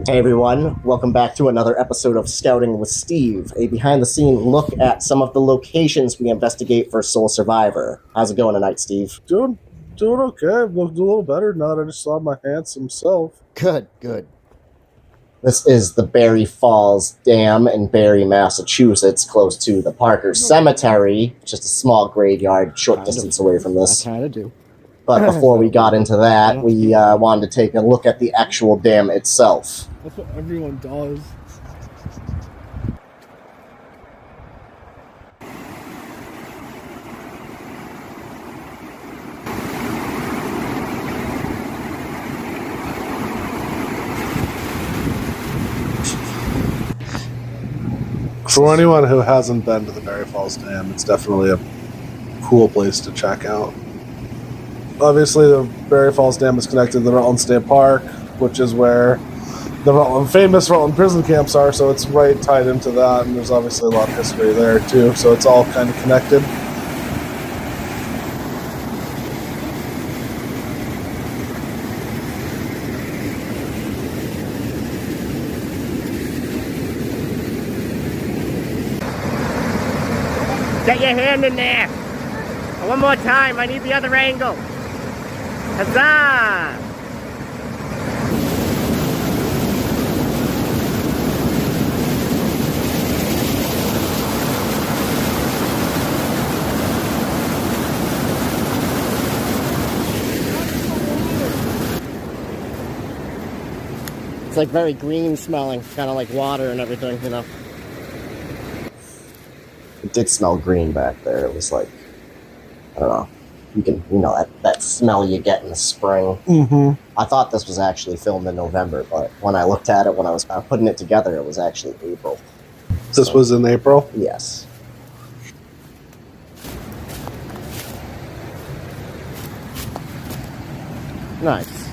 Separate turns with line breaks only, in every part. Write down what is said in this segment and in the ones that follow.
Hey everyone, welcome back to another episode of Scouting with Steve, a behind-the-scene look at some of the locations we investigate for Soul Survivor. How's it going tonight, Steve?
Doing okay. Looked a little better now that I just saw my handsome self.
Good. This is the Barre Falls Dam in Barre, Massachusetts, close to the Parker Cemetery, just a small graveyard, short distance away from this.
I kind of do.
But before we got into that, we wanted to take a look at the actual dam itself.
That's what everyone does.
For anyone who hasn't been to the Barre Falls Dam, it's definitely a cool place to check out. Obviously, the Barre Falls Dam is connected to the Rutland State Park, which is where the famous Rutland prison camps are, so it's right tied into that, and there's obviously a lot of history there, too, so it's all kind of connected.
Get your hand in there. One more time. I need the other angle. Huzzah!
It's like very green smelling, kind of like water and everything, you know. It did smell green back there. It was like, I don't know. That smell you get in the spring.
Mm-hmm.
I thought this was actually filmed in November, but when I looked at it, when I was putting it together, it was actually April.
This was in April?
Yes. Nice.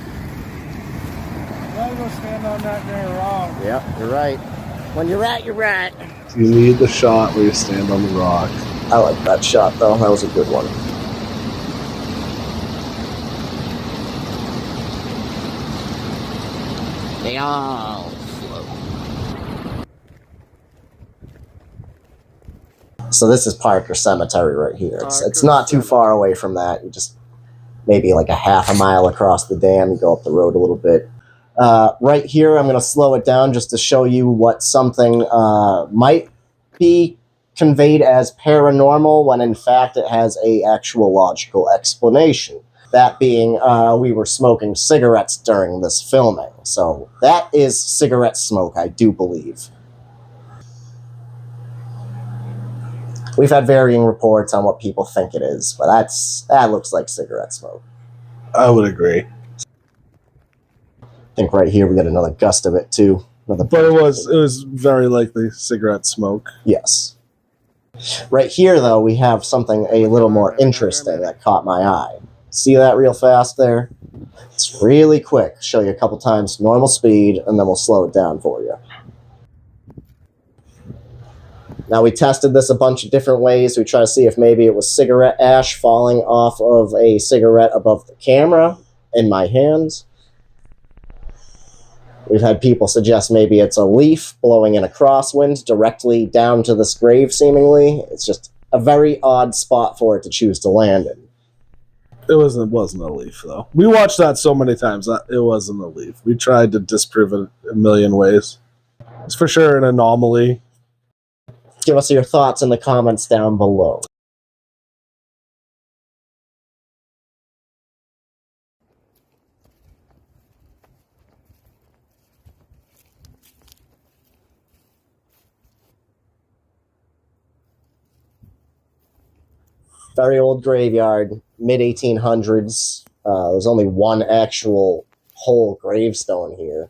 Why go stand on that there wrong?
Yep, you're right.
When you're right, you're right.
You need the shot where you stand on the rock.
I like that shot, though. That was a good one.
They all float.
So this is Parker Cemetery right here. It's not too far away from that. You just maybe like a half a mile across the dam. You go up the road a little bit. Right here, I'm going to slow it down just to show you what something might be conveyed as paranormal when in fact it has a actual logical explanation. That being, we were smoking cigarettes during this filming. So that is cigarette smoke, I do believe. We've had varying reports on what people think it is, but that looks like cigarette smoke.
I would agree.
I think right here we got another gust of it too.
But it was very likely cigarette smoke.
Yes. Right here, though, we have something a little more interesting that caught my eye. See that real fast there? It's really quick. Show you a couple times normal speed, and then we'll slow it down for you. Now, we tested this a bunch of different ways. We try to see if maybe it was cigarette ash falling off of a cigarette above the camera in my hands. We've had people suggest maybe it's a leaf blowing in a crosswind directly down to this grave, seemingly. It's just a very odd spot for it to choose to land in.
It wasn't a leaf, though. We watched that so many times. It wasn't a leaf. We tried to disprove it a million ways. It's for sure an anomaly.
Give us your thoughts in the comments down below. Very old graveyard, mid-1800s. There's only one actual whole gravestone here.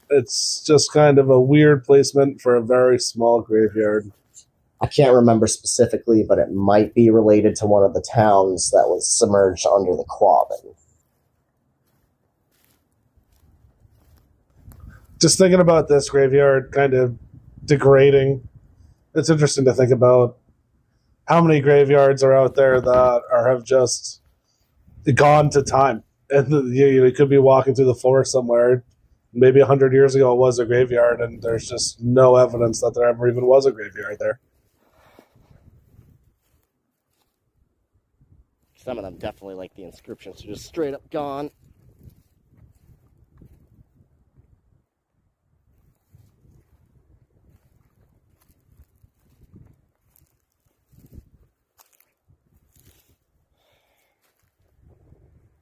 It's just kind of a weird placement for a very small graveyard.
I can't remember specifically, but it might be related to one of the towns that was submerged under the Quabbin.
Just thinking about this graveyard kind of degrading, it's interesting to think about how many graveyards are out there that have just gone to time. And you could be walking through the forest somewhere, maybe 100 years ago it was a graveyard, and there's just no evidence that there ever even was a graveyard there.
Some of them definitely, like the inscriptions, are just straight up gone.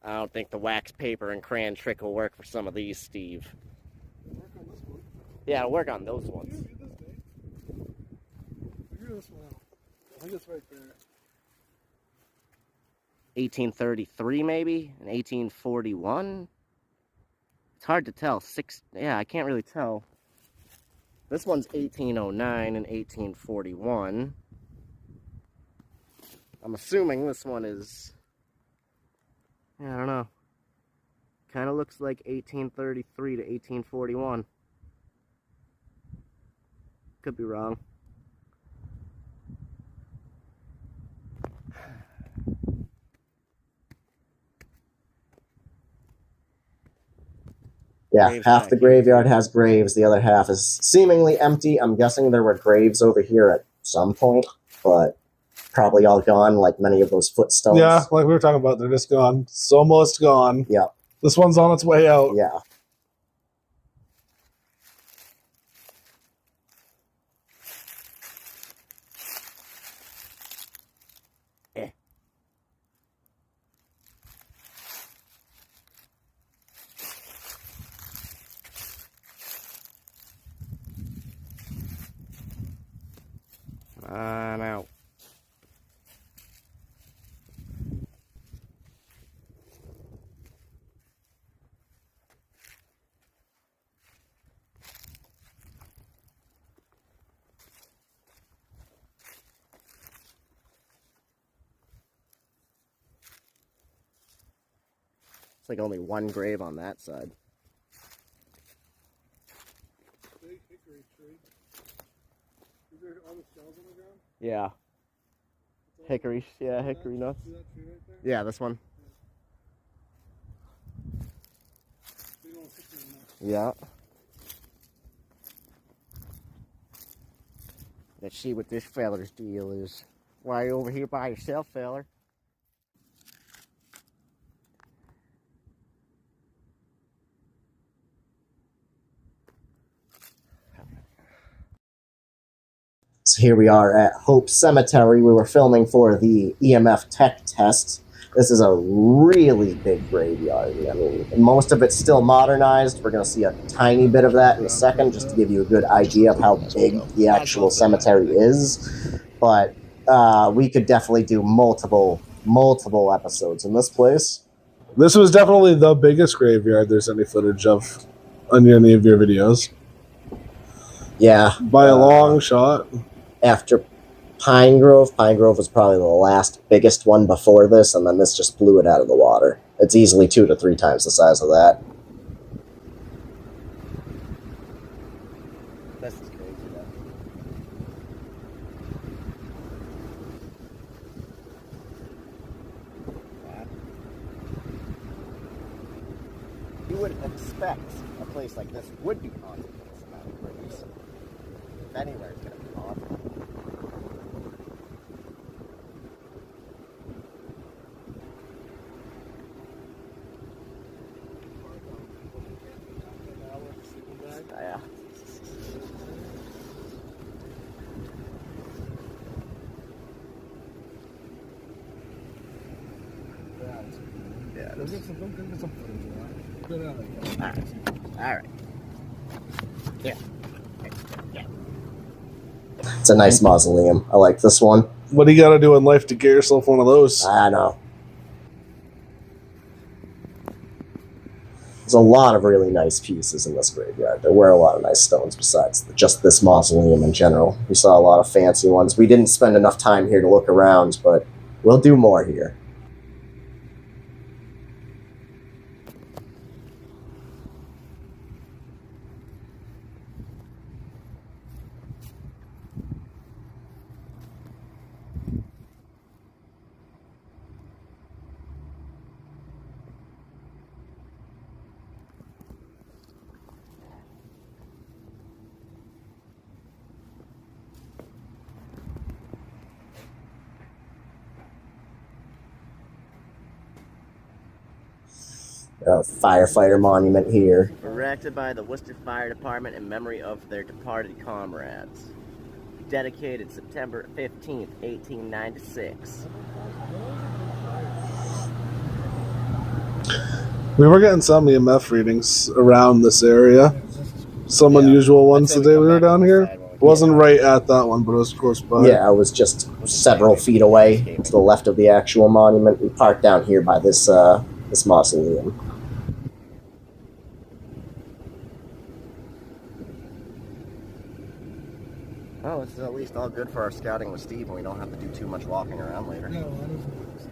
I don't think the wax paper and crayon trick will work for some of these, Steve.
Work on this one.
Yeah, it'll work on those ones.
Figure this one out. I think it's right there.
1833 maybe, and 1841. It's hard to tell. I can't really tell. This one's 1809 and 1841. I'm assuming this one is, I don't know. Kind of looks like 1833 to 1841. Could be wrong. Yeah,
Graves
half
back
the
here.
graveyard has graves, the other half is seemingly empty. I'm guessing there were graves over here at some point, but probably all gone, like many of those footstones.
Yeah, like we were talking about, they're just gone. It's almost gone.
Yeah.
This one's on its way out.
Yeah.
Come on out.
It's like only one grave on that side.
Big hickory tree. Is there all the shells on the ground?
Yeah. Hickory, yeah, hickory nuts.
See that tree right there?
Yeah, this one.
Big old hickory nut.
Yeah. Let's see what this feller's deal is. Why are you over here by yourself, feller? So here we are at Hope Cemetery. We were filming for the EMF tech test. This is a really big graveyard. I mean, most of it's still modernized. We're going to see a tiny bit of that in a second, just to give you a good idea of how big the actual cemetery is. But we could definitely do multiple episodes in this place.
This was definitely the biggest graveyard there's any footage of on any of your videos.
Yeah.
By a long shot.
After Pine Grove was probably the last biggest one before this, and then this just blew it out of the water. It's easily 2 to 3 times the size of that. This is crazy, though. You would expect a place like this would be haunted with this amount of graves. If anywhere, it's going to be haunted. Yeah.
Yeah, go get some footage of that. Good out of here.
All right. Yeah. It's a nice mausoleum. I like this one.
What do you got to do in life to get yourself one of those?
I know. There's a lot of really nice pieces in this graveyard. There were a lot of nice stones besides just this mausoleum in general. We saw a lot of fancy ones. We didn't spend enough time here to look around, but we'll do more here. Firefighter monument here.
Erected by the Worcester Fire Department in memory of their departed comrades. Dedicated September 15th, 1896.
We were getting some EMF readings around this area. Some unusual ones the day we were down here. It wasn't right at that one, but it was close by.
Yeah, I was just several feet away to the left of the actual monument. We parked down here by this this mausoleum.
Oh, this is at least all good for our scouting with Steve, and we don't have to do too much walking around later.
No, I don't think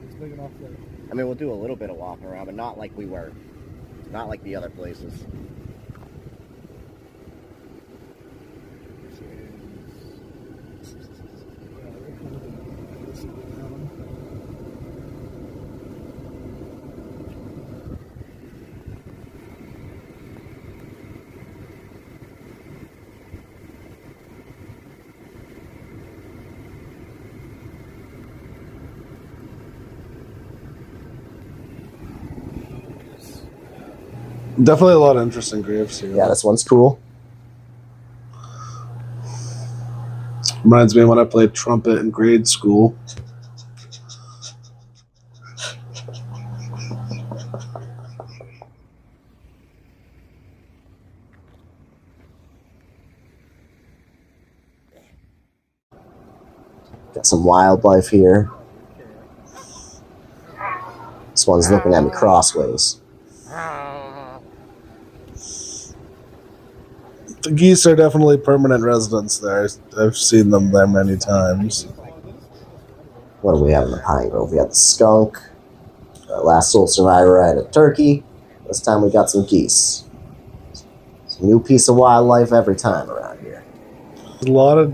it's big enough that.
I mean, we'll do a little bit of walking around, but not like we were. Not like the other places.
Definitely a lot of interesting graves here.
Yeah, this one's cool.
Reminds me of when I played trumpet in grade school.
Got some wildlife here. This one's looking at me crossways.
The geese are definitely permanent residents there. I've seen them there many times.
What do we have in the Pine Grove? We got the skunk. Last sole survivor had a turkey. This time we got some geese. It's a new piece of wildlife every time around here.
A lot of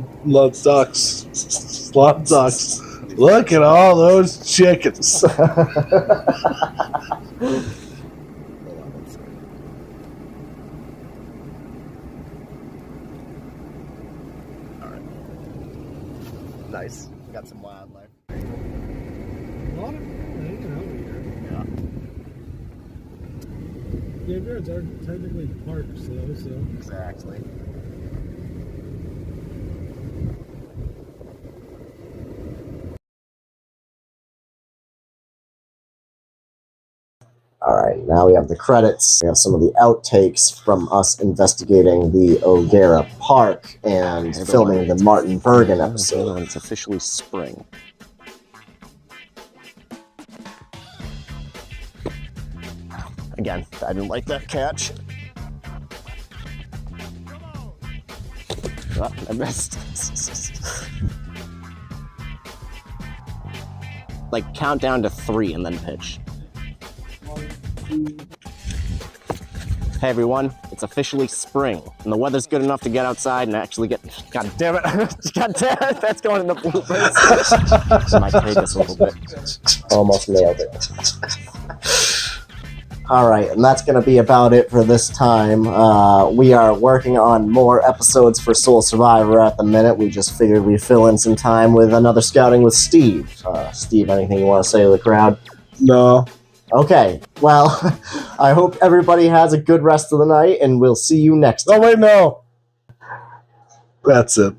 ducks. A lot of ducks. Look at all those chickens.
Nice. We got some wildlife.
A lot of people hanging out here.
Yeah.
Graveyards are technically parks, though, so.
Exactly.
Alright, now we have the credits. We have some of the outtakes from us investigating the O'Gara Park and filming the Martin Bergen episode.
It's officially spring. Again, I didn't like that catch. Oh, I missed. Like, count down to 3 and then pitch. Hey everyone, it's officially spring, and the weather's good enough to get outside and actually get. God damn it! God damn it! That's going in the bloopers. So I might take this a little bit.
Almost nailed it. Alright, and that's going to be about it for this time. We are working on more episodes for Soul Survivor at the minute. We just figured we'd fill in some time with another scouting with Steve. Steve, anything you want to say to the crowd?
No.
Okay, well, I hope everybody has a good rest of the night, and we'll see you next time.
Oh, wait, no. That's it.